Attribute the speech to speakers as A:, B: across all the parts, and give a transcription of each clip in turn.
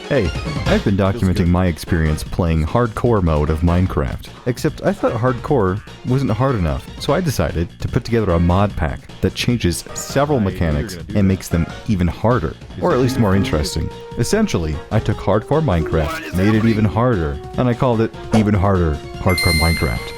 A: Hey, I've been documenting my experience playing hardcore mode of Minecraft, except I thought hardcore wasn't hard enough, so I decided to put together a mod pack that changes several mechanics and makes them even harder, or at least more interesting. Essentially, I took hardcore Minecraft, made it even harder, and I called it Even Harder Hardcore Minecraft.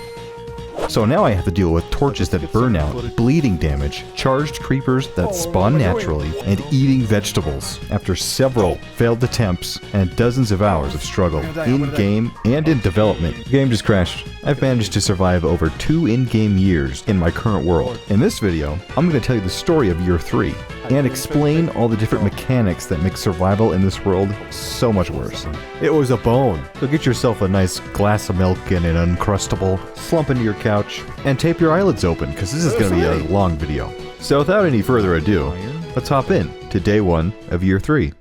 A: So now I have to deal with torches that burn out, bleeding damage, charged creepers that spawn naturally, and eating vegetables. After several failed attempts and dozens of hours of struggle, in-game and in development, the game just crashed. I've managed to survive over 2 in-game years in my current world. In this video, I'm going to tell you the story of Year 3, and explain all the different mechanics that make survival in this world so much worse. It was a bone. So get yourself a nice glass of milk and an Uncrustable, slump into your couch, and tape your eyelids open, because this is going to be a long video. So without any further ado, let's hop in to day 1 of Year 3.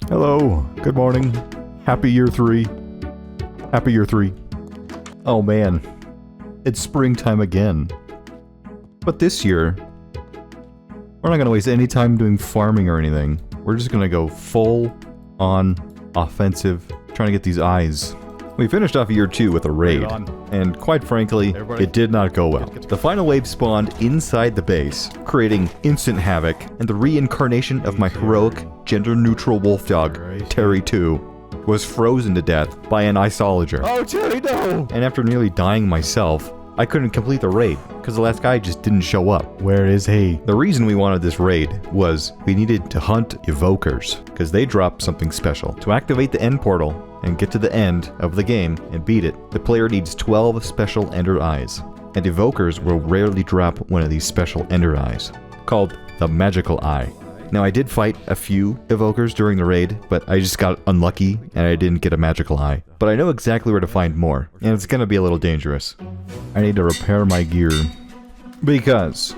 A: Hello, good morning, happy Year 3. Happy Year 3. Oh man, it's springtime again. But this year, we're not going to waste any time doing farming or anything. We're just going to go full on offensive, trying to get these eyes. We finished off Year 2 with a raid, and quite frankly, it did not go well. The final wave spawned inside the base, creating instant havoc, and the reincarnation of my heroic, gender-neutral wolf dog, Terry 2, was frozen to death by an isolager. Oh, Terry, no! And after nearly dying myself, I couldn't complete the raid, because the last guy just didn't show up. Where is he? The reason we wanted this raid was we needed to hunt evokers, because they drop something special. To activate the end portal and get to the end of the game and beat it, the player needs 12 special ender eyes, and evokers will rarely drop one of these special ender eyes, called the magical eye. Now I did fight a few evokers during the raid, but I just got unlucky and I didn't get a magical eye. But I know exactly where to find more, and it's gonna be a little dangerous. I need to repair my gear, because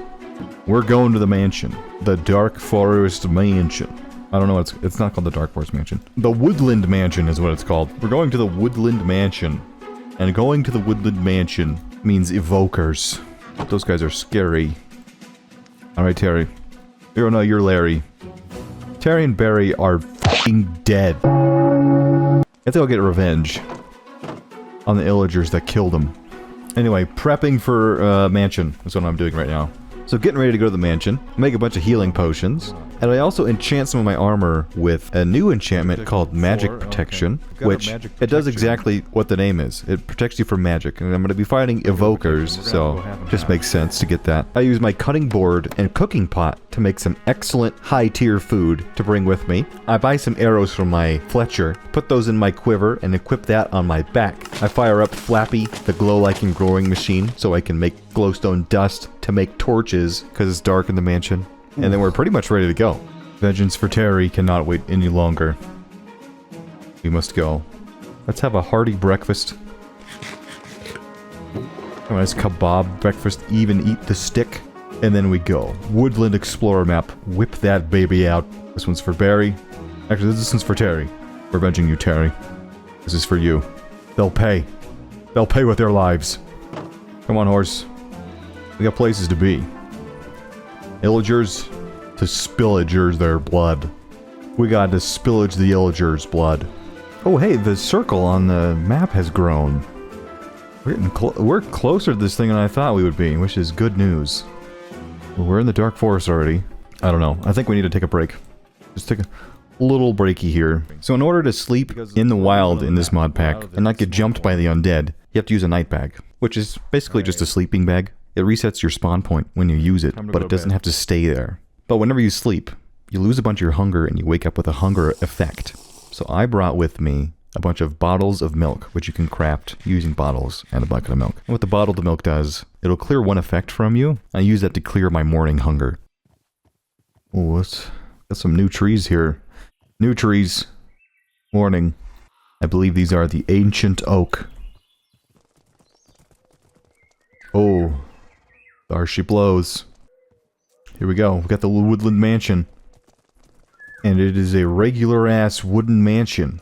A: we're going to the mansion. The Dark Forest Mansion. I don't know, it's not called the Dark Forest Mansion. The Woodland Mansion is what it's called. We're going to the Woodland Mansion. And going to the Woodland Mansion means evokers. Those guys are scary. Alright, Terry. Oh no, you're Larry. Terry and Barry are f***ing dead. I think I'll get revenge on the illagers that killed them. Anyway, prepping for mansion is what I'm doing right now. So getting ready to go to the mansion, make a bunch of healing potions, and I also enchant some of my armor with a new enchantment called Magic Protection, which it does exactly what the name is. It protects you from magic, and I'm going to be fighting evokers, so it just makes sense to get that. I use my cutting board and cooking pot to make some excellent high-tier food to bring with me. I buy some arrows from my Fletcher, put those in my quiver, and equip that on my back. I fire up Flappy, the glow-like and growing machine, so I can make glowstone dust to make torches, because it's dark in the mansion. And then we're pretty much ready to go. Vengeance for Terry cannot wait any longer. We must go. Let's have a hearty breakfast. A nice kebab breakfast, even eat the stick. And then we go. Woodland Explorer map. Whip that baby out. This one's for Barry. Actually, this one's for Terry. We're avenging you, Terry. This is for you. They'll pay. They'll pay with their lives. Come on, horse. We got places to be. Illagers to spillagers their blood. We got to spillage the illagers' blood. Oh hey, the circle on the map has grown. We're closer to this thing than I thought we would be, which is good news. We're in the dark forest already. I don't know. I think we need to take a break. Just take a little breaky here. So in order to sleep in the wild in this mod pack and not get jumped by the undead, you have to use a night bag, which is basically just a sleeping bag. It resets your spawn point when you use it, but it doesn't have to stay there. But whenever you sleep, you lose a bunch of your hunger and you wake up with a hunger effect. So I brought with me a bunch of bottles of milk, which you can craft using bottles and a bucket of milk. And what the bottle of milk does, it'll clear one effect from you. I use that to clear my morning hunger. Oh, let's got some new trees here. New trees. Morning. I believe these are the ancient oak. Oh. There she blows. Here we go. We got the Woodland Mansion. And it is a regular-ass wooden mansion.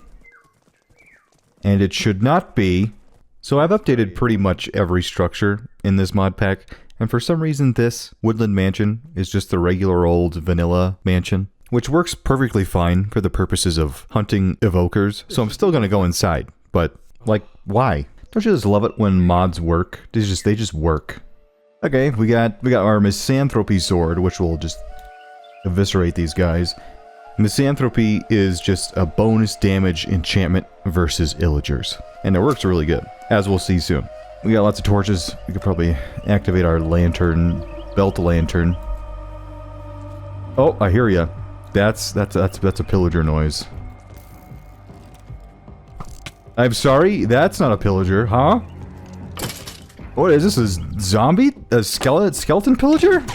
A: And it should not be. So I've updated pretty much every structure in this mod pack. And for some reason this Woodland Mansion is just the regular old vanilla mansion. which works perfectly fine for the purposes of hunting evokers, so I'm still gonna go inside. But, like, why? Don't you just love it when mods work? They just work. Okay, we got our Misanthropy sword, which will just eviscerate these guys. Misanthropy is just a bonus damage enchantment versus Illagers, and it works really good, as we'll see soon. We got lots of torches. We could probably activate our lantern, belt lantern. Oh, I hear ya. That's a pillager noise. I'm sorry, that's not a pillager, huh? What is this? A zombie? A skeleton pillager?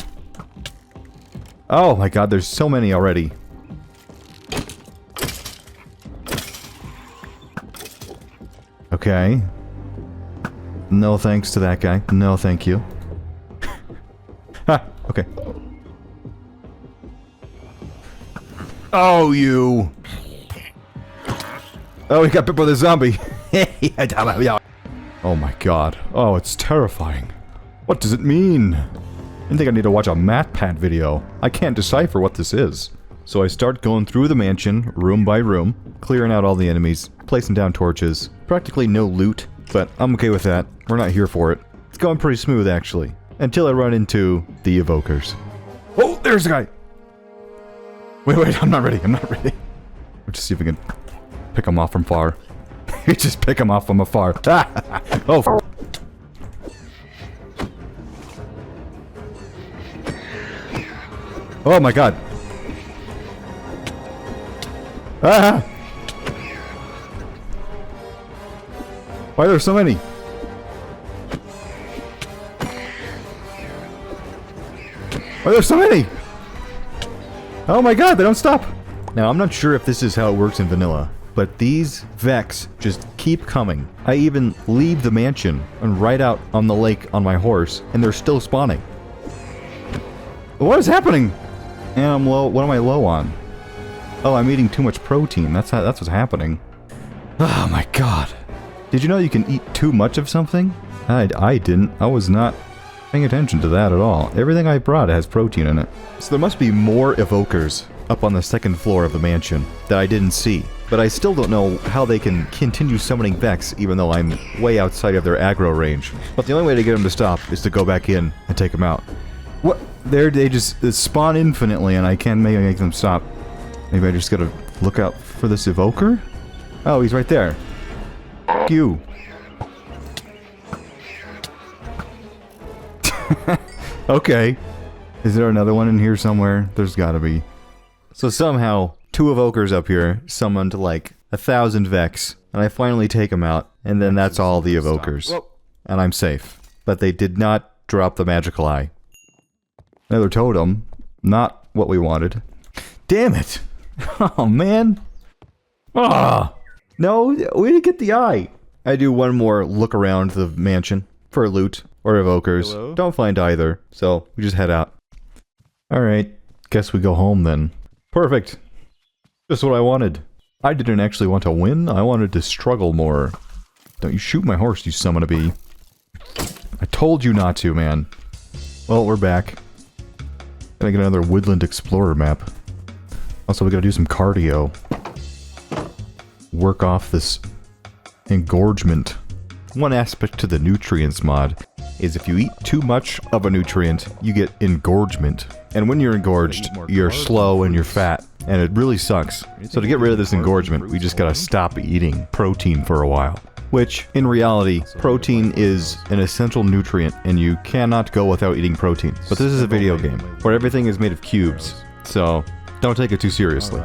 A: Oh my god, there's so many already. Okay. No thanks to that guy. No thank you. Ha! Okay. Oh, you! Oh, he got bit by the zombie! Oh my god. Oh, it's terrifying. What does it mean? I think I need to watch a MatPat video. I can't decipher what this is. So I start going through the mansion, room by room, clearing out all the enemies, placing down torches. Practically no loot, but I'm okay with that. We're not here for it. It's going pretty smooth, actually. Until I run into the evokers. Oh, there's the guy! Wait, I'm not ready, Let's just see if we can pick him off from far. You just pick him off from afar. Oh, oh my god. Ah! Why are there so many? Why are there so many? Oh my god, they don't stop! Now, I'm not sure if this is how it works in vanilla, but these Vex just keep coming. I even leave the mansion and ride out on the lake on my horse, and they're still spawning. What is happening? And I'm low. What am I low on? Oh, I'm eating too much protein. That's what's happening. Oh my god. Did you know you can eat too much of something? I didn't. I was not paying attention to that at all. Everything I brought has protein in it. So there must be more evokers up on the second floor of the mansion that I didn't see. But I still don't know how they can continue summoning Vex even though I'm way outside of their aggro range. But the only way to get them to stop is to go back in and take them out. What? They just spawn infinitely and I can't make them stop. Maybe I just gotta look out for this evoker? Oh, he's right there. F*** you. Okay. Is there another one in here somewhere? There's gotta be. So somehow, 2 evokers up here summoned like 1,000 Vex, and I finally take them out, and then that's all the evokers. And I'm safe. But they did not drop the magical eye. Another totem. Not what we wanted. Damn it! Oh man! Ah! No, we didn't get the eye! I do one more look around the mansion for loot or evokers. Hello? Don't find either, so we just head out. Alright, guess we go home then. Perfect! Just what I wanted. I didn't actually want to win, I wanted to struggle more. Don't you shoot my horse, you son of a bee. I told you not to, man. Well, we're back. Gonna get another Woodland Explorer map. Also, we gotta do some cardio. Work off this engorgement. One aspect to the nutrients mod is if you eat too much of a nutrient, you get engorgement. And when you're engorged, you're slow and you're fat, and it really sucks. So to get rid of this engorgement, we just gotta stop eating protein for a while. Which, in reality, protein is an essential nutrient, and you cannot go without eating protein. But this is a video game, where everything is made of cubes, so don't take it too seriously.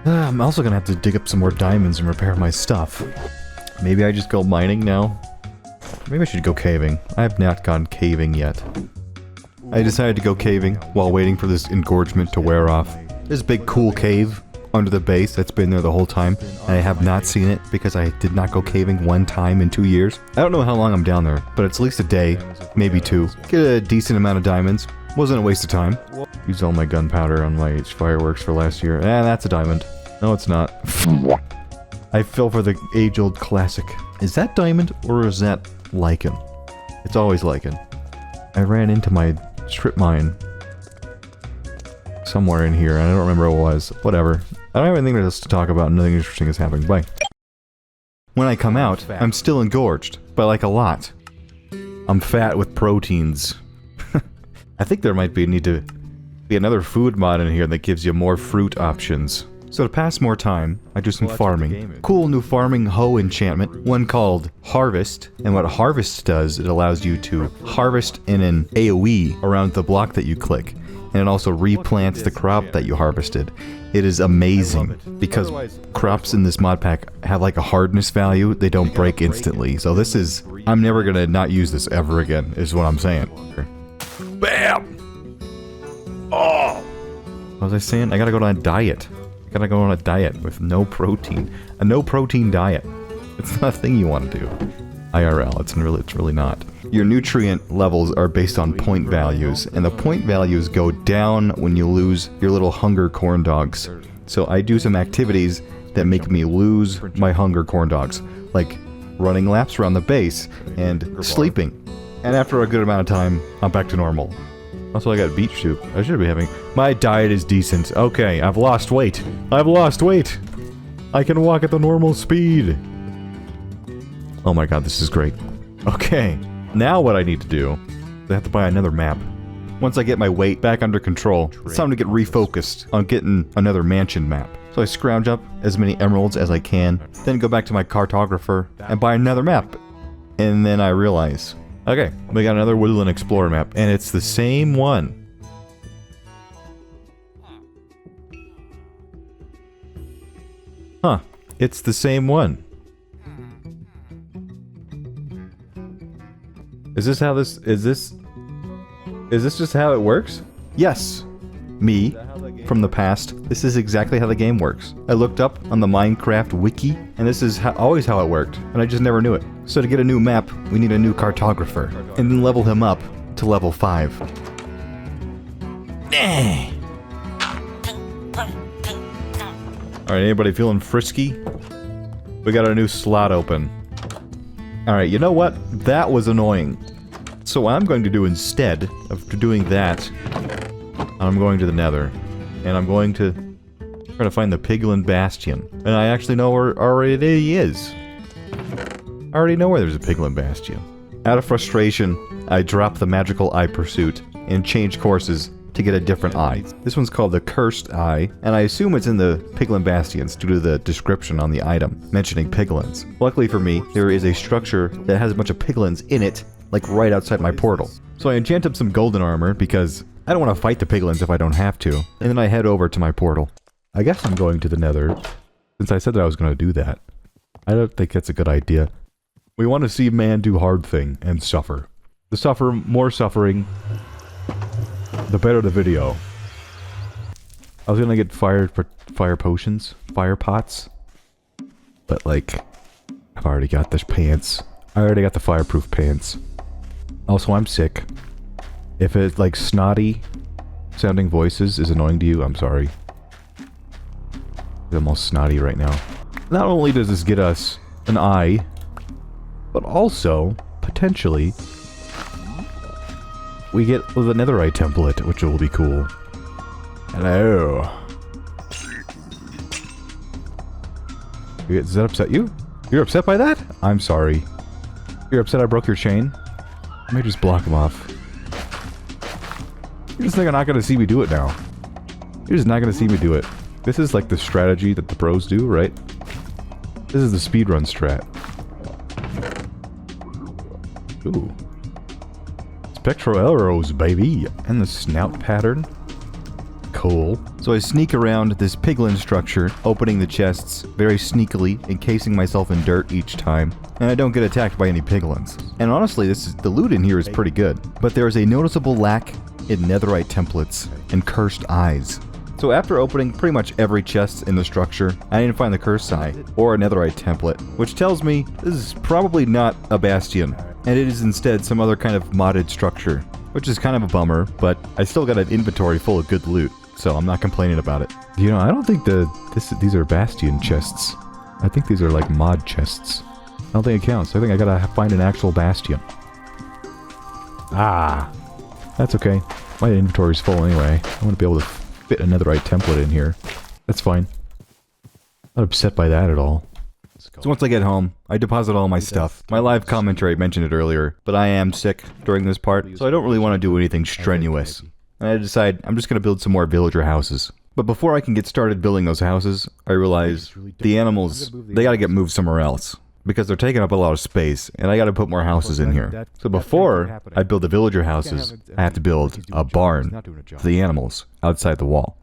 A: I'm also gonna have to dig up some more diamonds and repair my stuff. Maybe I just go mining now? Maybe I should go caving. I have not gone caving yet. I decided to go caving while waiting for this engorgement to wear off. This big cool cave under the base that's been there the whole time, and I have not seen it because I did not go caving one time in 2 years. I don't know how long I'm down there, but it's at least a day, maybe 2. Get a decent amount of diamonds. Wasn't a waste of time. Used all my gunpowder on my fireworks for last year. That's a diamond. No, it's not. I fell for the age-old classic. Is that diamond or is that lichen? It's always lichen. I ran into my strip mine. somewhere in here. I don't remember what it was. Whatever. I don't have anything else to talk about. Nothing interesting is happening. Bye. When I come out, I'm still engorged, but like a lot. I'm fat with proteins. I think there might need to be another food mod in here that gives you more fruit options. So to pass more time, I do some farming. Cool new farming hoe enchantment, one called Harvest. And what Harvest does, it allows you to harvest in an AoE around the block that you click. And it also replants the crop that you harvested. It is amazing, because crops in this mod pack have like a hardness value, they don't break instantly. So this is, I'm never gonna not use this ever again, is what I'm saying. Bam! Oh! What was I saying? I gotta go on a diet. I gotta go on a diet with no protein. A no protein diet. It's not a thing you want to do. IRL, it's really not. Your nutrient levels are based on point values, and the point values go down when you lose your little hunger corn dogs. So I do some activities that make me lose my hunger corn dogs, like running laps around the base and sleeping. And after a good amount of time, I'm back to normal. Also, I got beet soup. I should be having... My diet is decent. Okay, I've lost weight. I've lost weight! I can walk at the normal speed. Oh my god, this is great. Okay, now what I need to do is I have to buy another map. Once I get my weight back under control, it's time to get refocused on getting another mansion map. So I scrounge up as many emeralds as I can, then go back to my cartographer and buy another map. And then I realize, okay, we got another Woodland Explorer map, and it's the same one. Huh, it's the same one. Is this how this, is this just how it works? Yes. Me, from the past, this is exactly how the game works. I looked up on the Minecraft wiki, and this is always how it worked, and I just never knew it. So to get a new map, we need a new cartographer, and then level him up to level 5. Alright, anybody feeling frisky? We got a new slot open. Alright, you know what? That was annoying. So what I'm going to do instead of doing that, I'm going to the Nether. And I'm going to try to find the Piglin Bastion. And I actually know where already is. I already know where there's a Piglin Bastion. Out of frustration, I dropped the magical eye pursuit and changed courses to get a different eye. This one's called the Cursed Eye, and I assume it's in the Piglin Bastions due to the description on the item, mentioning piglins. Luckily for me, there is a structure that has a bunch of piglins in it, like right outside my portal. So I enchant up some golden armor, because I don't want to fight the piglins if I don't have to, and then I head over to my portal. I guess I'm going to the Nether, since I said that I was going to do that. I don't think that's a good idea. We want to see man do hard thing, and suffer. The more suffering, the better the video. I was gonna get fire potions, fire pots, but like, I've already got the pants. I already got the fireproof pants. Also, I'm sick. If it's like snotty sounding voices is annoying to you, I'm sorry. I'm all snotty right now. Not only does this get us an eye, but also, potentially, we get the netherite template, which will be cool. Hello. Does that upset you? You're upset by that? I'm sorry. You're upset I broke your chain? Let me just block him off. You're just not gonna see me do it now. You're just not gonna see me do it. This is like the strategy that the pros do, right? This is the speedrun strat. Ooh. Spectral arrows, baby! And the snout pattern. Cool. So I sneak around this piglin structure, opening the chests very sneakily, encasing myself in dirt each time, and I don't get attacked by any piglins. And honestly, the loot in here is pretty good, but there is a noticeable lack in netherite templates and cursed eyes. So after opening pretty much every chest in the structure, I didn't find the cursed eye or a netherite template, which tells me this is probably not a bastion, and it is instead some other kind of modded structure, which is kind of a bummer, but I still got an inventory full of good loot, so I'm not complaining about it. You know, I don't think these are bastion chests. I think these are like mod chests. I don't think it counts. I think I gotta find an actual bastion. Ah, that's okay. My inventory's full anyway. I want to be able to fit a netherite template in here. That's fine. Not upset by that at all. So once I get home, I deposit all my stuff. My live commentary mentioned it earlier, but I am sick during this part, so I don't really want to do anything strenuous. And I decide I'm just going to build some more villager houses. But before I can get started building those houses, I realize the animals, they gotta get moved somewhere else. Because they're taking up a lot of space, and I gotta put more houses in here. So before I build the villager houses, I have to build a barn for the animals outside the wall.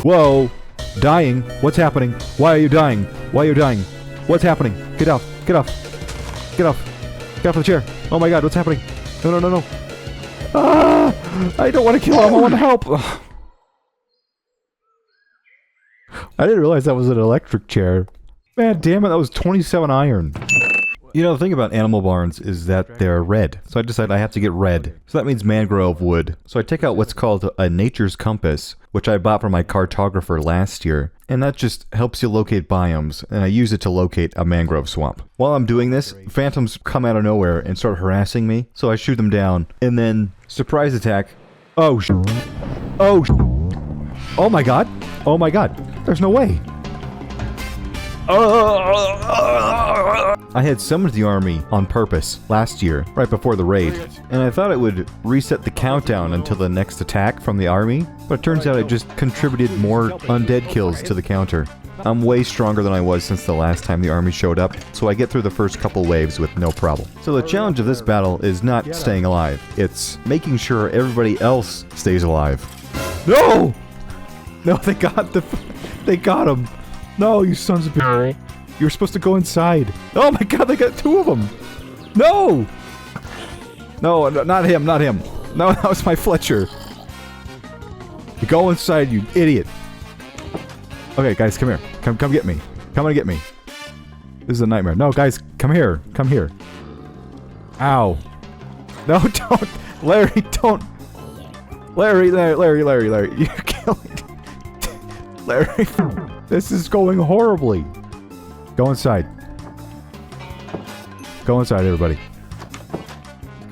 A: Whoa! Dying? What's happening? Why are you dying? Why are you dying? What's happening? Get off! Get off! Get off! Get off the chair! Oh my god, what's happening? No, no, no, no! Ah! I don't want to kill him, I want to help! I didn't realize that was an electric chair. Man, damn it, that was 27 iron. You know, the thing about animal barns is that they're red. So I decided I have to get red. So that means mangrove wood. So I take out what's called a nature's compass, which I bought from my cartographer last year. And that just helps you locate biomes, and I use it to locate a mangrove swamp. While I'm doing this, phantoms come out of nowhere and start harassing me. So I shoot them down, and then surprise attack. Oh, oh my god. Oh my god. There's no way. I had summoned the army on purpose last year, right before the raid, and I thought it would reset the countdown until the next attack from the army, but it turns out it just contributed more undead kills to the counter. I'm way stronger than I was since the last time the army showed up, so I get through the first couple waves with no problem. So the challenge of this battle is not staying alive, it's making sure everybody else stays alive. No! No, they got him! No, you sons of bitch. You were supposed to go inside. Oh my god, they got two of them! No! No, not him, not him. No, that was my Fletcher. You go inside, you idiot. Okay, guys, come here. Come get me. Come and get me. This is a nightmare. No, guys, come here. Come here. Ow. No, don't. Larry, don't. Larry, you're killing. Larry, this is going horribly. Go inside. Go inside, everybody.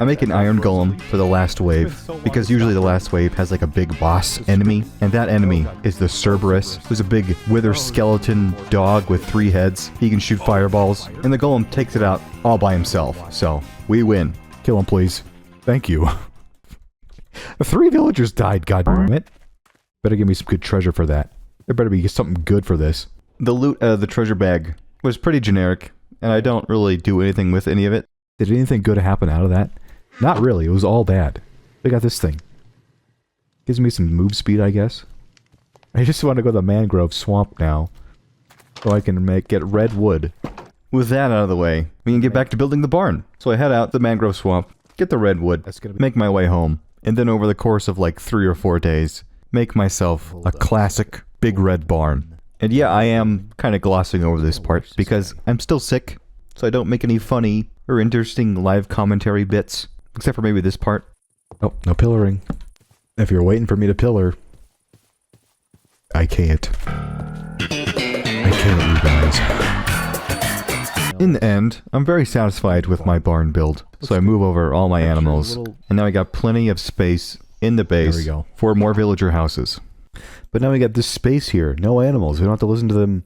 A: I make an iron golem for the last wave, because usually the last wave has like a big boss enemy, and that enemy is the Cerberus, who's a big wither skeleton dog with 3 heads. He can shoot fireballs, and the golem takes it out all by himself, so we win. Kill him, please. Thank you. 3 villagers died, goddammit. Better give me some good treasure for that. There better be something good for this. The loot out of the treasure bag was pretty generic, and I don't really do anything with any of it. Did anything good happen out of that? Not really, it was all bad. They got this thing. Gives me some move speed, I guess. I just want to go to the mangrove swamp now, so I can get red wood. With that out of the way, we can get back to building the barn. So I head out the mangrove swamp, get the red wood, make my way home, and then over the course of like 3 or 4 days, make myself a classic big red barn. And yeah, I am kind of glossing over this part because I'm still sick, so I don't make any funny or interesting live commentary bits, except for maybe this part. Oh, no pillaring. If you're waiting for me to pillar, I can't. I can't, you guys. In the end, I'm very satisfied with my barn build, so I move over all my animals, and now I got plenty of space in the base for more villager houses. But now we got this space here, no animals, we don't have to listen to them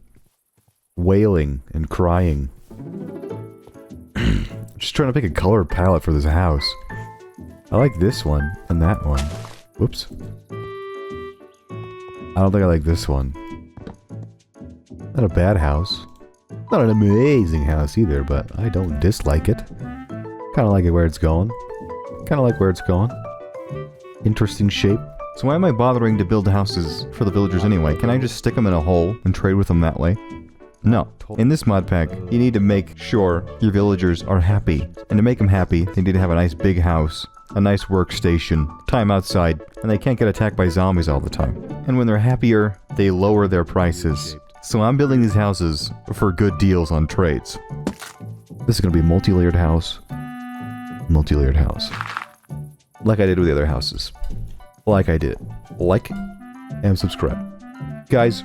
A: wailing and crying. Just trying to pick a color palette for this house. I like this one and that one. Whoops. I don't think I like this one. Not a bad house. Not an amazing house either, but I don't dislike it. Kinda like it where it's going. Kinda like where it's going. Interesting shape. So why am I bothering to build houses for the villagers anyway? Can I just stick them in a hole and trade with them that way? No. In this mod pack, you need to make sure your villagers are happy. And to make them happy, they need to have a nice big house, a nice workstation, time outside, and they can't get attacked by zombies all the time. And when they're happier, they lower their prices. So I'm building these houses for good deals on trades. This is going to be a multi-layered house. Multi-layered house. Like I did with the other houses. Like I did. Like and subscribe. Guys,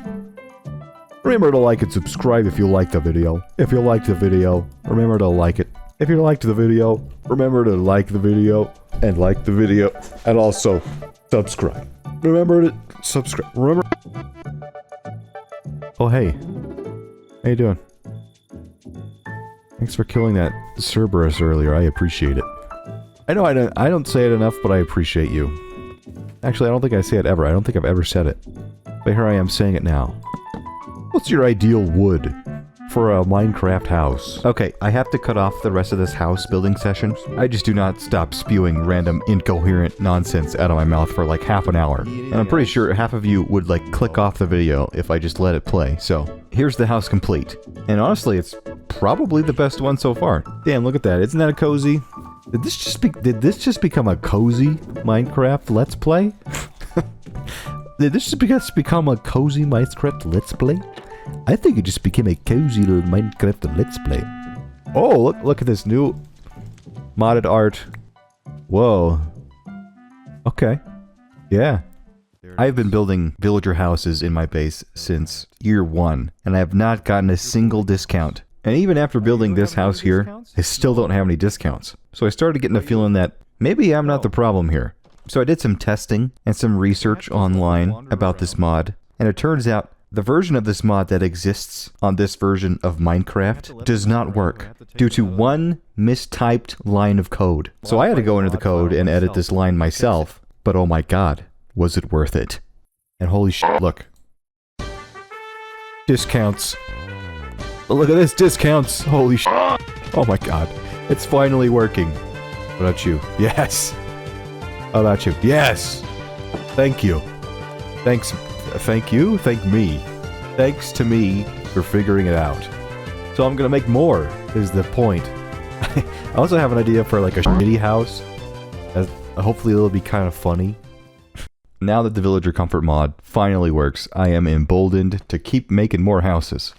A: remember to like and subscribe if you liked the video. If you liked the video, remember to like it. If you liked the video, remember to like the video and like the video and also subscribe. Remember to subscribe. Remember. Oh, hey. How you doing? Thanks for killing that Cerberus earlier. I appreciate it. I know I don't say it enough, but I appreciate you. Actually, I don't think I say it ever. I don't think I've ever said it. But here I am saying it now. What's your ideal wood for a Minecraft house? Okay, I have to cut off the rest of this house building session. I just do not stop spewing random incoherent nonsense out of my mouth for like half an hour. And I'm pretty sure half of you would like click off the video if I just let it play. So, here's the house complete. And honestly, it's probably the best one so far. Damn, look at that. Isn't that a cozy? Did this just become a cozy Minecraft Let's Play? Did this just become a cozy Minecraft Let's Play? I think it just became a cozy little Minecraft Let's Play. Oh, look at this new modded art. Whoa. Okay. Yeah. I've been building villager houses in my base since year 1, and I have not gotten a single discount. And even after building this house here, I still don't have any discounts. So I started getting a feeling that maybe I'm not the problem here. So I did some testing and some research online about this mod, and it turns out the version of this mod that exists on this version of Minecraft does not work due to one mistyped line of code. So I had to go into the code and edit this line myself, but oh my god, was it worth it? And holy shit, look. Discounts. Look at this, discounts! Holy shit. Oh my god. It's finally working. What about you? Yes! How about you? Yes! Thank you. Thanks. Thank you? Thank me. Thanks to me for figuring it out. So I'm gonna make more, is the point. I also have an idea for like a shitty house. Hopefully it'll be kind of funny. Now that the Villager Comfort mod finally works, I am emboldened to keep making more houses.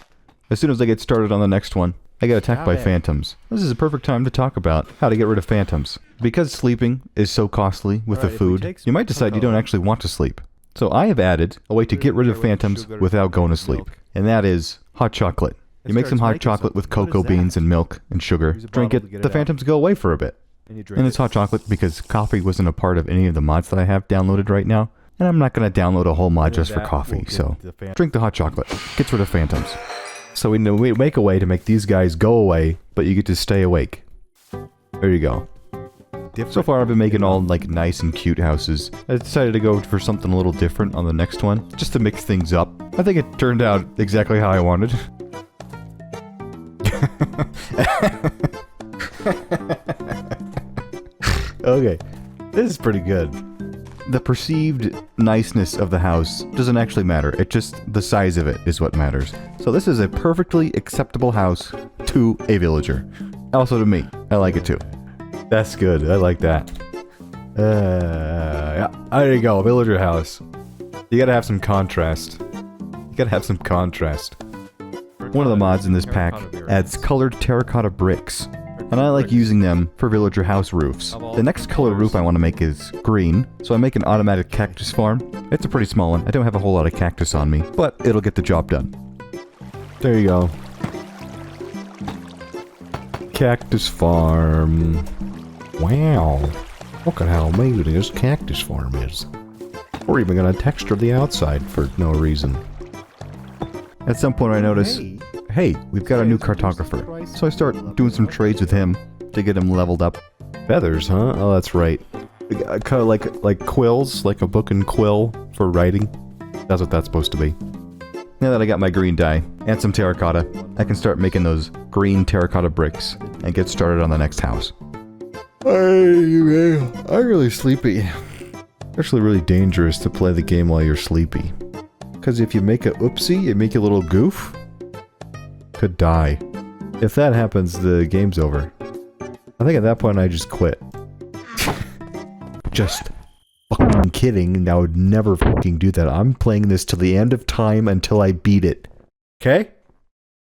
A: As soon as I get started on the next one, I get attacked by phantoms. This is a perfect time to talk about how to get rid of phantoms. Because sleeping is so costly with the food, you might decide you don't actually want to sleep. So I have added a way to get rid of phantoms without going to sleep. And that is hot chocolate. You make some hot chocolate with cocoa beans and milk and sugar. Drink it, the phantoms go away for a bit. And it's hot chocolate because coffee wasn't a part of any of the mods that I have downloaded right now. And I'm not going to download a whole mod just for coffee, so drink the hot chocolate. Gets rid of phantoms. So we make a way to make these guys go away, but you get to stay awake. There you go. So far I've been making all like nice and cute houses. I decided to go for something a little different on the next one, just to mix things up. I think it turned out exactly how I wanted. Okay, this is pretty good. The perceived niceness of the house doesn't actually matter. It just, the size of it is what matters. So this is a perfectly acceptable house to a villager. Also to me. I like it too. That's good. I like that. Yeah. There you go. Villager house. You gotta have some contrast. You gotta have some contrast. One of the mods in this pack adds colored terracotta bricks. And I like using them for villager house roofs. The next color roof I want to make is green, so I make an automatic cactus farm. It's a pretty small one. I don't have a whole lot of cactus on me, but it'll get the job done. There you go. Cactus farm. Wow. Look at how amazing this cactus farm is. We're even going to texture the outside for no reason. At some point I notice, hey, we've got a new cartographer. So I start doing some trades with him to get him leveled up. Feathers, huh? Oh, that's right. Kind of like quills, like a book and quill for writing. That's what that's supposed to be. Now that I got my green dye and some terracotta, I can start making those green terracotta bricks and get started on the next house. I'm really sleepy. Actually really dangerous to play the game while you're sleepy. Because if you make a oopsie, you make a little goof, could die. If that happens, the game's over. I think at that point I just quit. Just fucking kidding, and I would never fucking do that. I'm playing this till the end of time until I beat it. Okay?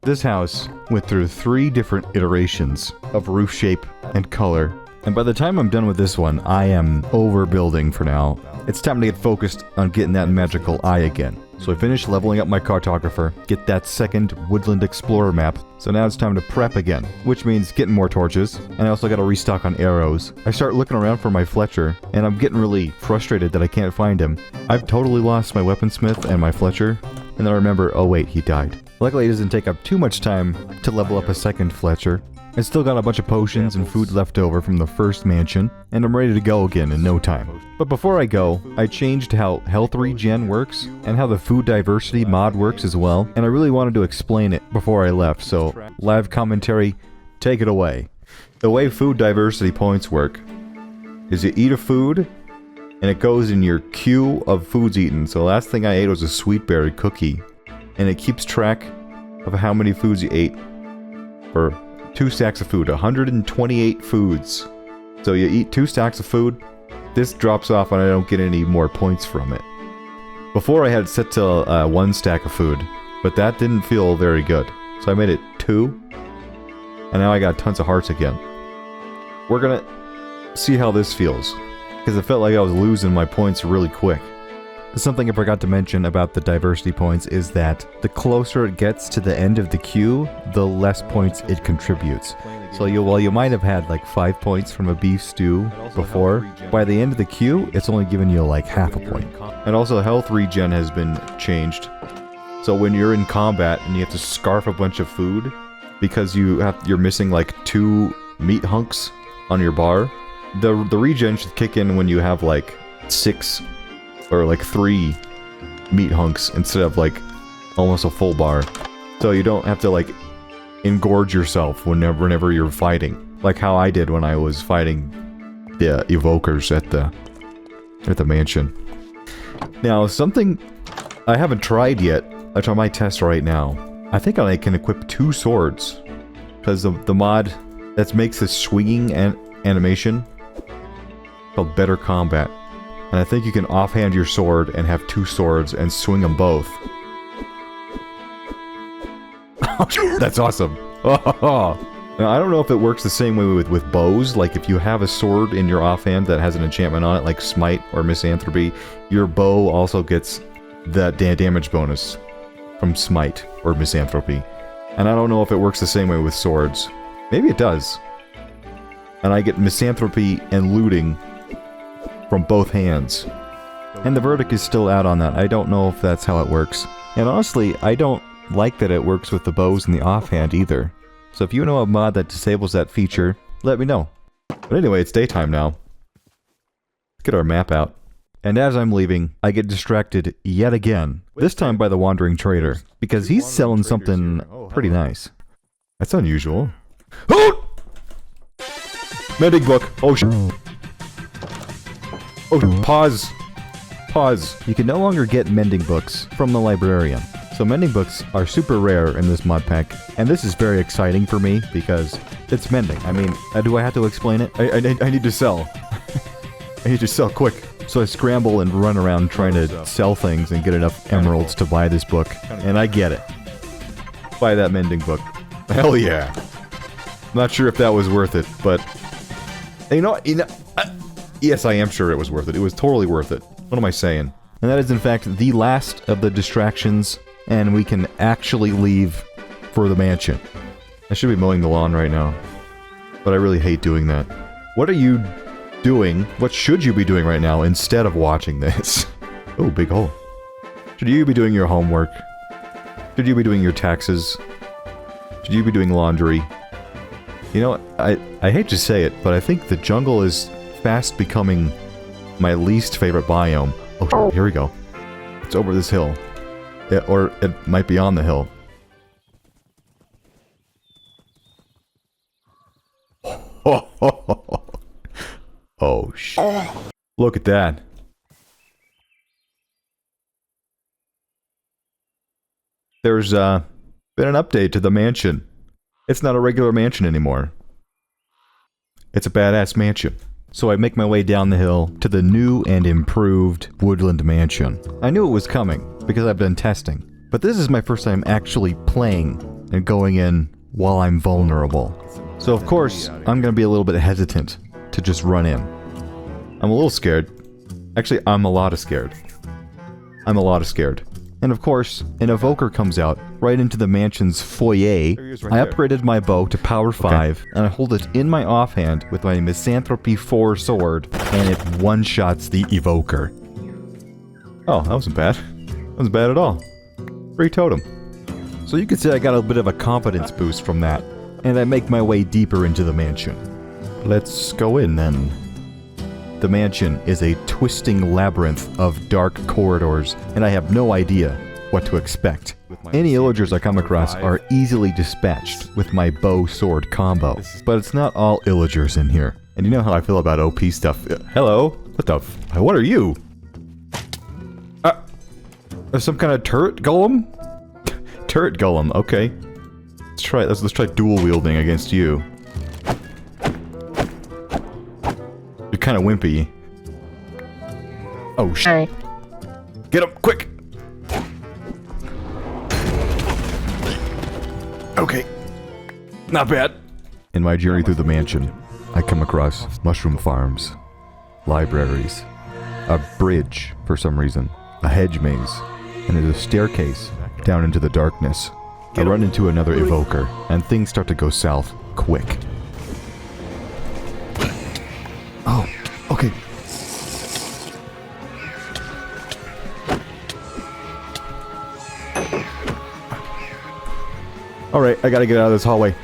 A: This house went through 3 different iterations of roof shape and color. And by the time I'm done with this one, I am overbuilding for now. It's time to get focused on getting that magical eye again. So I finished leveling up my cartographer, get that second Woodland Explorer map, so now it's time to prep again, which means getting more torches, and I also gotta restock on arrows. I start looking around for my Fletcher, and I'm getting really frustrated that I can't find him. I've totally lost my weaponsmith and my Fletcher, and then I remember, oh wait, he died. Luckily it doesn't take up too much time to level up a second Fletcher. I still got a bunch of potions and food left over from the first mansion, and I'm ready to go again in no time. But before I go, I changed how health regen works, and how the food diversity mod works as well, and I really wanted to explain it before I left, so live commentary, take it away. The way food diversity points work is you eat a food, and it goes in your queue of foods eaten. So the last thing I ate was a sweet berry cookie, and it keeps track of how many foods you ate for 2 stacks of food, 128 foods. So you eat 2 stacks of food, this drops off and I don't get any more points from it. Before I had it set to 1 stack of food, but that didn't feel very good. So I made it 2, and now I got tons of hearts again. We're gonna see how this feels, because it felt like I was losing my points really quick. Something I forgot to mention about the diversity points is that the closer it gets to the end of the queue, the less points it contributes. So while you might have had like 5 points from a beef stew before, by the end of the queue, it's only giving you like half a point. And also health regen has been changed. So when you're in combat and you have to scarf a bunch of food, because you're missing like 2 meat hunks on your bar, the regen should kick in when you have like 6 or like 3 meat hunks instead of like almost a full bar. So you don't have to like engorge yourself whenever you're fighting. Like how I did when I was fighting the evokers at the mansion. Now something I haven't tried yet, which I might test right now. I think I can equip 2 swords. Because the mod that makes this swinging animation called Better Combat. And I think you can offhand your sword and have 2 swords and swing them both. That's awesome. Now, I don't know if it works the same way with bows. Like if you have a sword in your offhand that has an enchantment on it, like Smite or Misanthropy, your bow also gets that damage bonus from Smite or Misanthropy. And I don't know if it works the same way with swords. Maybe it does. And I get Misanthropy and looting from both hands. And the verdict is still out on that. I don't know if that's how it works. And honestly, I don't like that it works with the bows and the offhand either. So if you know a mod that disables that feature, let me know. But anyway, it's daytime now. Let's get our map out. And as I'm leaving, I get distracted yet again. This time by the Wandering Trader, because he's selling something pretty nice. That's unusual. Oh! Mending book. Oh shit. Oh, pause. Pause. You can no longer get mending books from the librarian. So mending books are super rare in this mod pack, and this is very exciting for me because it's mending. I mean, do I have to explain it? I need to sell. I need to sell quick. So I scramble and run around trying to sell things and get enough emeralds to buy this book. And I get it. Buy that mending book. Hell yeah. Not sure if that was worth it, but... yes, I am sure it was worth it. It was totally worth it. What am I saying? And that is in fact the last of the distractions, and we can actually leave for the mansion. I should be mowing the lawn right now, but I really hate doing that. What are you doing? What should you be doing right now instead of watching this? Oh, big hole. Should you be doing your homework? Should you be doing your taxes? Should you be doing laundry? You know, I hate to say it, but I think the jungle is fast becoming my least favorite biome. Oh, here we go. It's over this hill. Or it might be on the hill. Oh, shit. Look at that. There's, been an update to the mansion. It's not a regular mansion anymore. It's a badass mansion. So I make my way down the hill to the new and improved Woodland Mansion. I knew it was coming, because I've been testing. But this is my first time actually playing and going in while I'm vulnerable. So of course, I'm gonna be a little bit hesitant to just run in. I'm a little scared. Actually, I'm a lot of scared. I'm a lot of scared. And of course, an evoker comes out right into the mansion's foyer. I upgraded my bow to power 5, and I hold it in my offhand with my Misanthropy 4 sword, and it one-shots the evoker. Oh, that wasn't bad. That wasn't bad at all. Free totem. So you could say I got a bit of a confidence boost from that, and I make my way deeper into the mansion. Let's go in then. The mansion is a twisting labyrinth of dark corridors, and I have no idea what to expect. Any illagers I come across are easily dispatched with my bow-sword combo, but it's not all illagers in here. And you know how I feel about OP stuff. Hello? What the what are you? Some kind of turret golem? Turret golem, okay. Let's try dual wielding against you. You're kind of wimpy. Oh shit. Get him, quick! Okay. Not bad. In my journey through the mansion, I come across mushroom farms, libraries, a bridge for some reason, a hedge maze, and there's a staircase down into the darkness. I run into another evoker, and things start to go south quick. Oh, okay. Alright, I gotta get out of this hallway.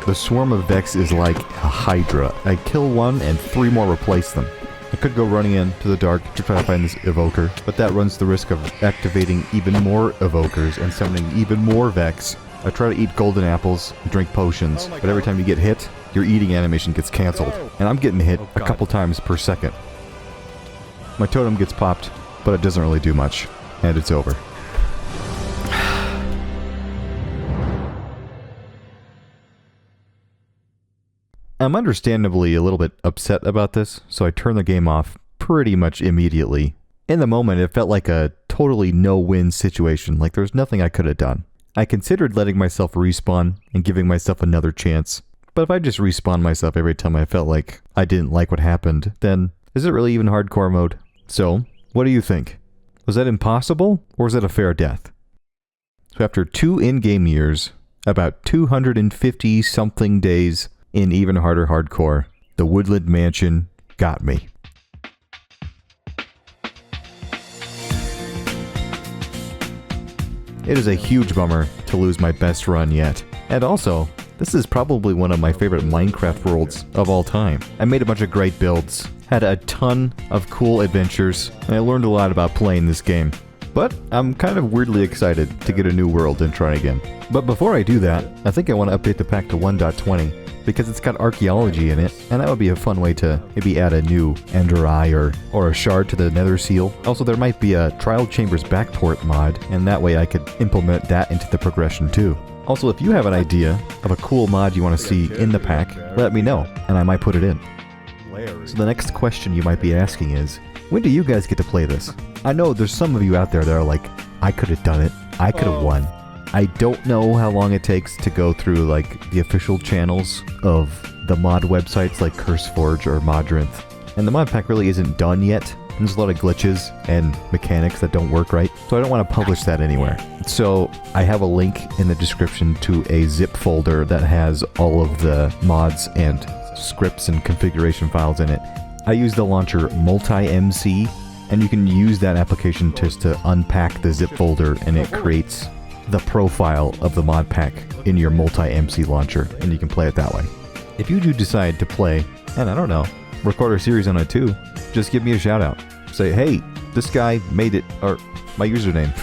A: The swarm of Vex is like a Hydra. I kill one and 3 more replace them. I could go running into the dark to try to find this evoker, but that runs the risk of activating even more evokers and summoning even more Vex. I try to eat golden apples, drink potions, but every time you get hit, your eating animation gets cancelled. And I'm getting hit a couple times per second. My totem gets popped, but it doesn't really do much, and it's over. I'm understandably a little bit upset about this, so I turn the game off pretty much immediately. In the moment, it felt like a totally no-win situation, like there was nothing I could have done. I considered letting myself respawn and giving myself another chance, but if I just respawn myself every time I felt like I didn't like what happened, then is it really even hardcore mode? So, what do you think? Was that impossible, or was it a fair death? So after 2 in-game years, about 250-something days in even harder hardcore, the Woodland Mansion got me. It is a huge bummer to lose my best run yet. And also, this is probably one of my favorite Minecraft worlds of all time. I made a bunch of great builds, had a ton of cool adventures, and I learned a lot about playing this game. But I'm kind of weirdly excited to get a new world and try again. But before I do that, I think I want to update the pack to 1.20, because it's got archaeology in it, and that would be a fun way to maybe add a new Ender Eye or a shard to the Nether Seal. Also, there might be a Trial Chambers backport mod, and that way I could implement that into the progression too. Also, if you have an idea of a cool mod you want to see in the pack, let me know, and I might put it in. So the next question you might be asking is, when do you guys get to play this? I know there's some of you out there that are like, I could have done it, I could have won. I don't know how long it takes to go through like the official channels of the mod websites like CurseForge or Modrinth. And the mod pack really isn't done yet. There's a lot of glitches and mechanics that don't work right, so I don't want to publish that anywhere. So I have a link in the description to a zip folder that has all of the mods and scripts and configuration files in it. I use the launcher MultiMC, and you can use that application just to unpack the zip folder, and it creates the profile of the mod pack in your MultiMC launcher, and you can play it that way. If you do decide to play, and I don't know, record a series on it too, just give me a shout out. Say, hey, this guy made it, or my username.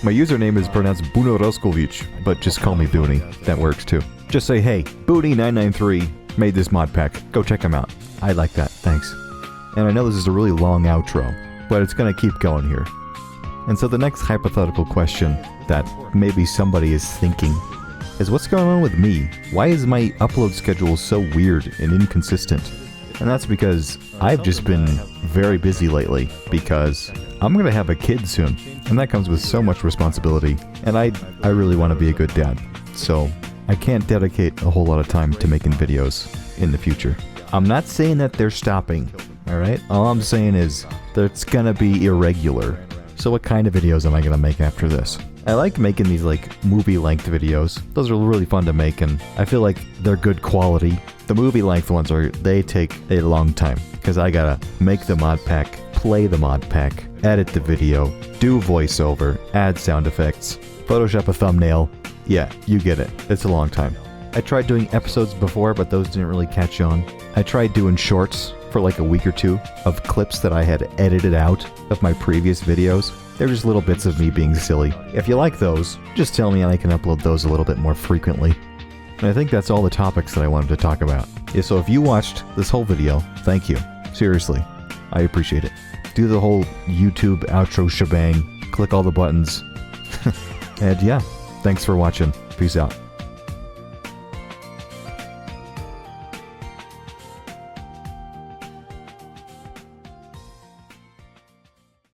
A: My username is pronounced Buno Roskovic, but just call me Booney. That works too. Just say, hey, Booney993 made this mod pack. Go check him out. I like that. Thanks. And I know this is a really long outro, but it's gonna keep going here. And so the next hypothetical question that maybe somebody is thinking is, what's going on with me? Why is my upload schedule so weird and inconsistent? And that's because I've just been very busy lately, because I'm gonna have a kid soon, and that comes with so much responsibility, and I really want to be a good dad, so I can't dedicate a whole lot of time to making videos in the future. I'm not saying that they're stopping, Alright? All I'm saying is that it's gonna be irregular. So what kind of videos am I gonna make after this? I like making these like movie-length videos. Those are really fun to make and I feel like they're good quality. The movie-length ones they take a long time because I gotta make the mod pack, play the mod pack, edit the video, do voiceover, add sound effects, Photoshop a thumbnail. Yeah, you get it. It's a long time. I tried doing episodes before, but those didn't really catch on. I tried doing shorts for like a week or two of clips that I had edited out of my previous videos. They're just little bits of me being silly. If you like those, just tell me and I can upload those a little bit more frequently. And I think that's all the topics that I wanted to talk about. Yeah, so if you watched this whole video, thank you. Seriously, I appreciate it. Do the whole YouTube outro shebang, click all the buttons. And yeah, thanks for watching. Peace out.